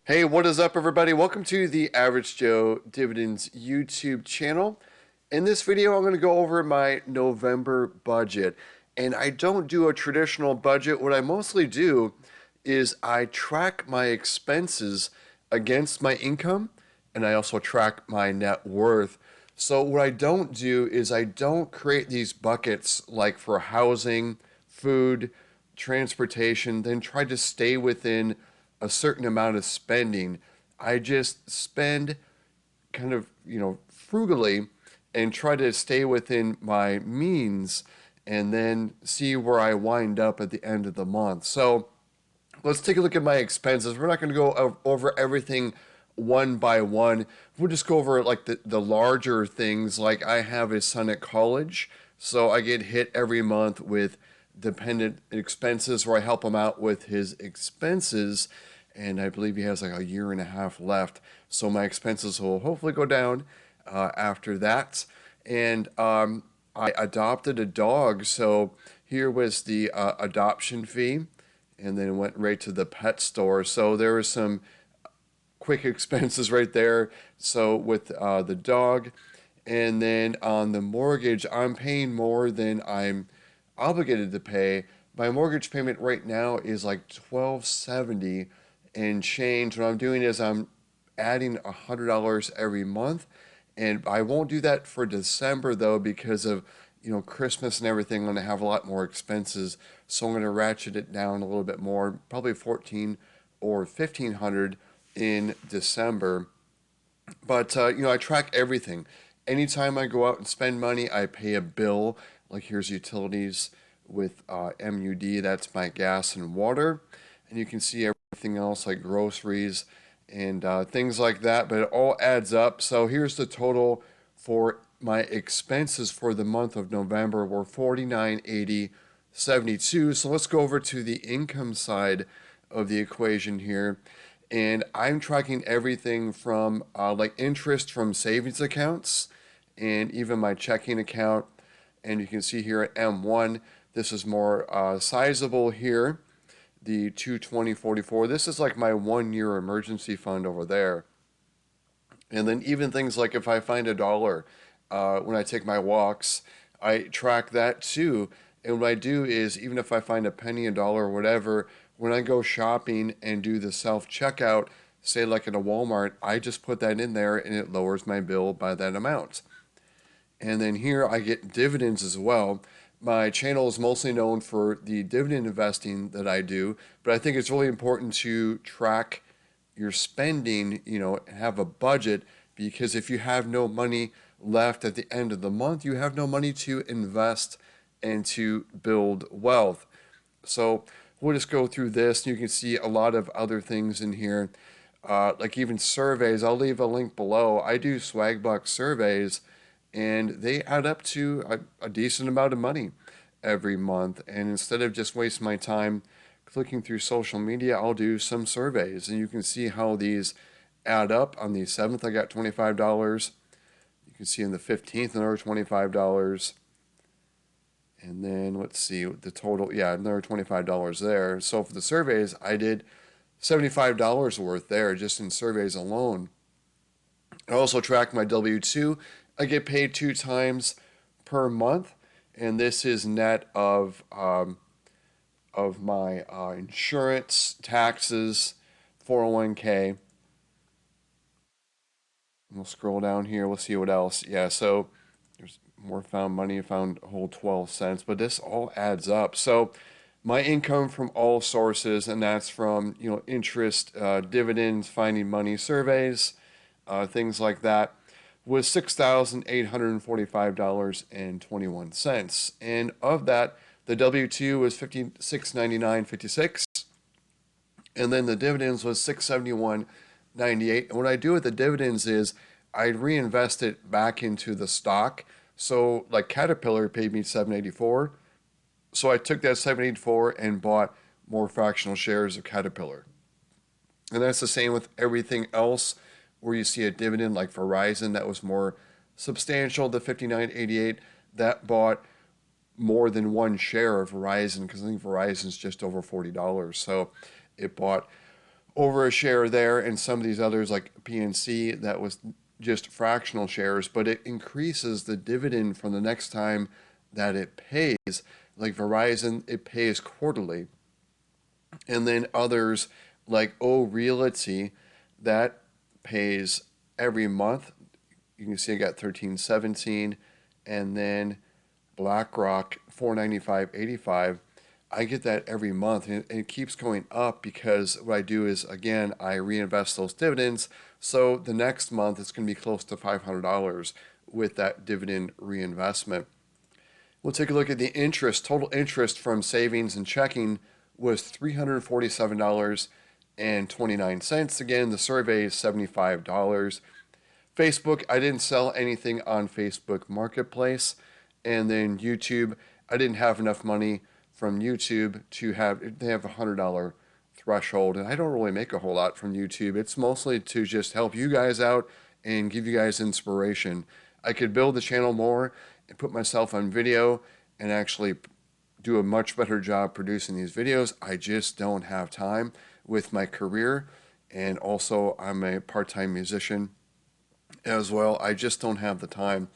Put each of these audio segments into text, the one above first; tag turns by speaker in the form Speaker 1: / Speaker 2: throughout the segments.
Speaker 1: Hey, what is up, everybody? Welcome to the Average Joe Dividends YouTube channel. In this video, I'm going to go over my November budget. And I don't do a traditional budget. What I mostly do is I track my expenses against my income, and I also track my net worth. So what I don't do is I don't create these buckets like for housing, food, transportation, then try to stay within a certain amount of spending. I just spend kind of, frugally and try to stay within my means and then see where I wind up at the end of the month. So let's take a look at my expenses. We're not going to go over everything one by one. We'll just go over like the larger things. Like I have a son at college, so I get hit every month with dependent expenses where I help him out with his expenses. And I believe he has like a year and a half left. So my expenses will hopefully go down after that. And I adopted a dog. So here was the adoption fee, and then went right to the pet store. So there was some quick expenses right there. So with the dog, and then on the mortgage, I'm paying more than I'm obligated to pay. My mortgage payment right now is like $12.70 and change. What I'm doing is I'm adding $100 every month, and I won't do that for December though because of Christmas and everything. I'm gonna have a lot more expenses, so I'm gonna ratchet it down a little bit more, probably 14 or 1500 in December. But I track everything. Anytime I go out and spend money, I pay a bill. Like here's utilities with MUD. That's my gas and water, and you can see everything else like groceries and things like that. But it all adds up. So here's the total for my expenses for the month of November were 49.80.72. So let's go over to the income side of the equation here, and I'm tracking everything from like interest from savings accounts and even my checking account. And you can see here at M1, this is more sizable here, the 220.44. This is like my 1 year emergency fund over there. And then even things like if I find a dollar when I take my walks, I track that too. And what I do is even if I find a penny, a dollar, or whatever, when I go shopping and do the self checkout, say like in a Walmart, I just put that in there and it lowers my bill by that amount. And then here I get dividends as well. My channel is mostly known for the dividend investing that I do, but I think it's really important to track your spending, have a budget, because if you have no money left at the end of the month, you have no money to invest and to build wealth. So we'll just go through this. You can see a lot of other things in here, like even surveys. I'll leave a link below. I do Swagbucks surveys, and they add up to a decent amount of money every month. And instead of just wasting my time clicking through social media, I'll do some surveys, and you can see how these add up. On the 7th, I got $25. You can see on the 15th, another $25. And then let's see the total. Yeah, another $25 there. So for the surveys, I did $75 worth there just in surveys alone. I also track my W-2. I get paid 2 times per month, and this is net of my insurance, taxes, 401k. We'll scroll down here. We'll see what else. Yeah, so there's more found money. I found a whole 12 cents, but this all adds up. So my income from all sources, and that's from interest, dividends, finding money, surveys, things like that, was $6,845.21. And of that, the W-2 was $56.99.56, and then the dividends was $671.98. And what I do with the dividends is I reinvest it back into the stock. So like Caterpillar paid me $7.84. So I took that $7.84 and bought more fractional shares of Caterpillar. And that's the same with everything else where you see a dividend like Verizon that was more substantial, the 59.88, that bought more than one share of Verizon, because I think Verizon's just over $40. So it bought over a share there, and some of these others like PNC, that was just fractional shares, but it increases the dividend from the next time that it pays. Like Verizon, it pays quarterly. And then others like O Realty, that pays every month. You can see I got 1317, and then BlackRock 495.85. I get that every month, and it keeps going up because what I do is, again, I reinvest those dividends. So the next month it's going to be close to $500 with that dividend reinvestment. We'll take a look at the interest. Total interest from savings and checking was $347.29. Again, the survey is $75. Facebook, I didn't sell anything on Facebook Marketplace. And then YouTube, I didn't have enough money from YouTube to have, they have a $100 threshold. And I don't really make a whole lot from YouTube. It's mostly to just help you guys out and give you guys inspiration. I could build the channel more and put myself on video and actually do a much better job producing these videos. I just don't have time with my career. And also I'm a part-time musician as well. I just don't have the time.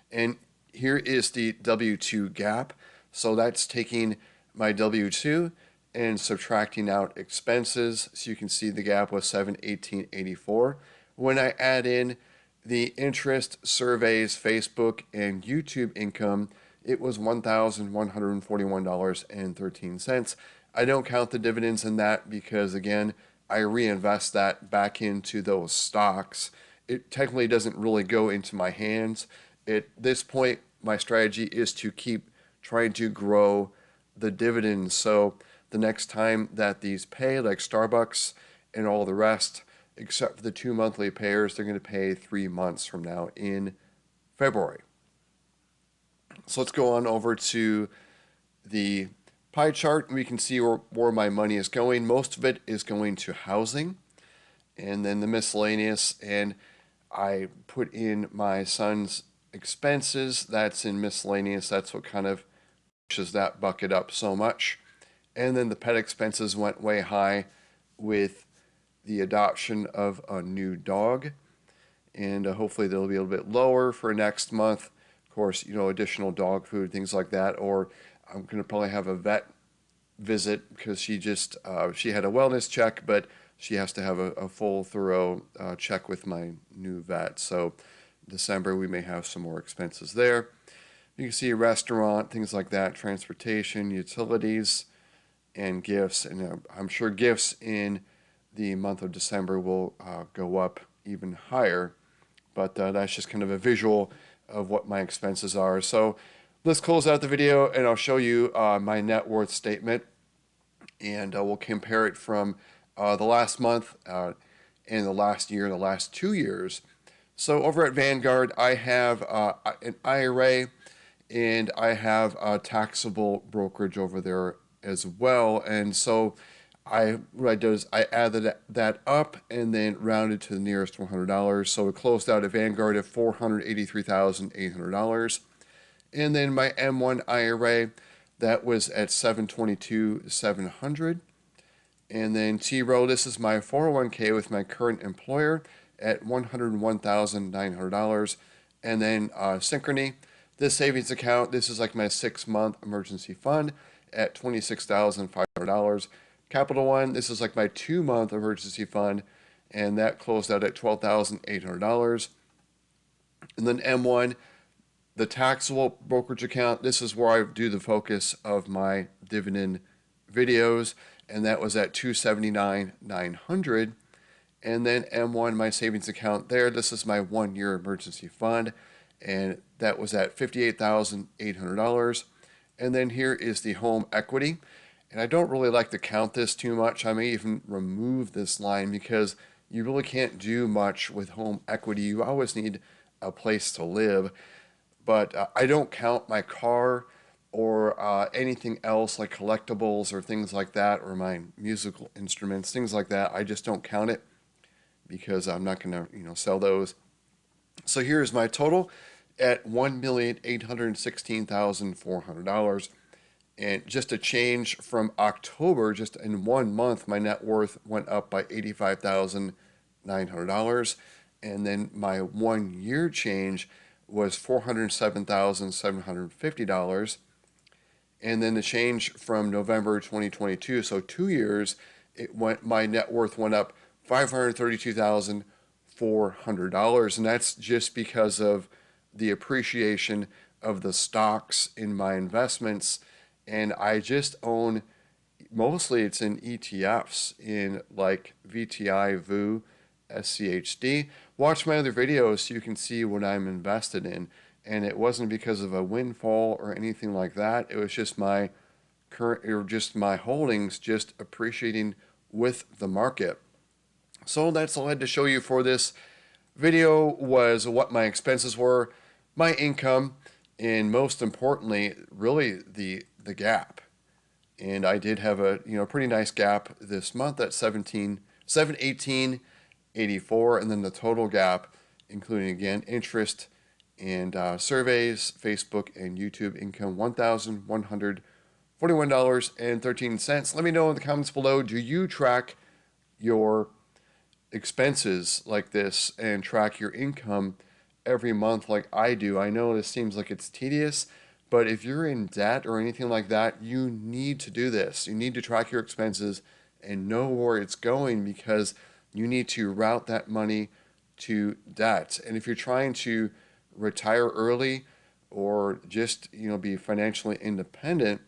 Speaker 1: And here is the W-2 gap. So that's taking my W-2 and subtracting out expenses. So you can see the gap was $718.84. When I add in the interest, surveys, Facebook, and YouTube income, it was $1,141.13. I don't count the dividends in that because, again, I reinvest that back into those stocks. It technically doesn't really go into my hands. At this point, my strategy is to keep trying to grow the dividends. So the next time that these pay, like Starbucks and all the rest, except for the 2 monthly payers, they're going to pay 3 months from now in February. So let's go on over to the pie chart, and we can see where my money is going. Most of it is going to housing, and then the miscellaneous, and I put in my son's expenses. That's in miscellaneous. That's what kind of pushes that bucket up so much. And then the pet expenses went way high with the adoption of a new dog, and hopefully they'll be a little bit lower for next month. Of course, you know, additional dog food, things like that. Or I'm going to probably have a vet visit because she had a wellness check, but she has to have a full, thorough check with my new vet. So December, we may have some more expenses there. You can see a restaurant, things like that, transportation, utilities, and gifts. And I'm sure gifts in the month of December will go up even higher. But that's just kind of a visual of what my expenses are. So let's close out the video, and I'll show you my net worth statement. And we'll compare it from the last month and the last year, the last 2 years. So over at Vanguard, I have an IRA, and I have a taxable brokerage over there as well. And so what I do is I added that up and then rounded to the nearest $100. So it closed out at Vanguard at $483,800. And then my M1 IRA, that was at $722,700. And then T Row, this is my 401k with my current employer at $101,900. And then Synchrony, this savings account, this is like my 6-month emergency fund at $26,500. Capital One, this is like my 2-month emergency fund, and that closed out at $12,800. And then M1, the taxable brokerage account, this is where I do the focus of my dividend videos, and that was at $279,900. And then M1, my savings account there, this is my 1-year emergency fund, and that was at $58,800. And then here is the home equity. And I don't really like to count this too much. I may even remove this line because you really can't do much with home equity. You always need a place to live. But I don't count my car or anything else like collectibles or things like that, or my musical instruments, things like that. I just don't count it because I'm not going to, sell those. So here's my total at $1,816,400. And just a change from October, just in 1 month, my net worth went up by $85,900. And then my 1 year change was $407,750. And then the change from November 2022, so 2 years, my net worth went up $532,400. And that's just because of the appreciation of the stocks in my investments. And I just own, mostly it's in ETFs, in like VTI, VU, SCHD. Watch my other videos so you can see what I'm invested in. And it wasn't because of a windfall or anything like that. It was just my holdings just appreciating with the market. So that's all I had to show you for this video, was what my expenses were, my income, and most importantly, really the gap. And I did have a pretty nice gap this month at 718.84, and then the total gap, including again interest and surveys, Facebook and YouTube income, $1,141.13. Let me know in the comments below, do you track your expenses like this and track your income every month like I do? I know this seems like it's tedious, but if you're in debt or anything like that, you need to do this. You need to track your expenses and know where it's going, because you need to route that money to debt. And if you're trying to retire early or just be financially independent,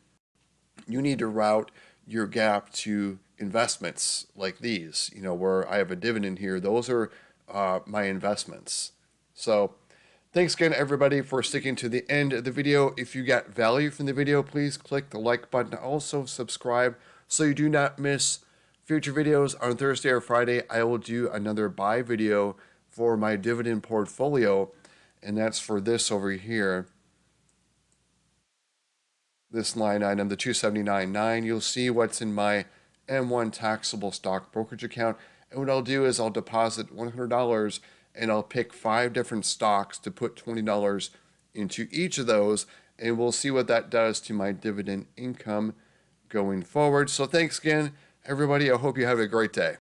Speaker 1: you need to route your gap to investments like these, where I have a dividend here. Those are my investments. So thanks again, everybody, for sticking to the end of the video. If you got value from the video, please click the like button. Also subscribe so you do not miss future videos. On Thursday or Friday, I will do another buy video for my dividend portfolio, and that's for this over here, this line item, the 279.9. You'll see what's in my M1 taxable stock brokerage account. And what I'll do is I'll deposit $100 and I'll pick 5 different stocks to put $20 into each of those. And we'll see what that does to my dividend income going forward. So thanks again, everybody. I hope you have a great day.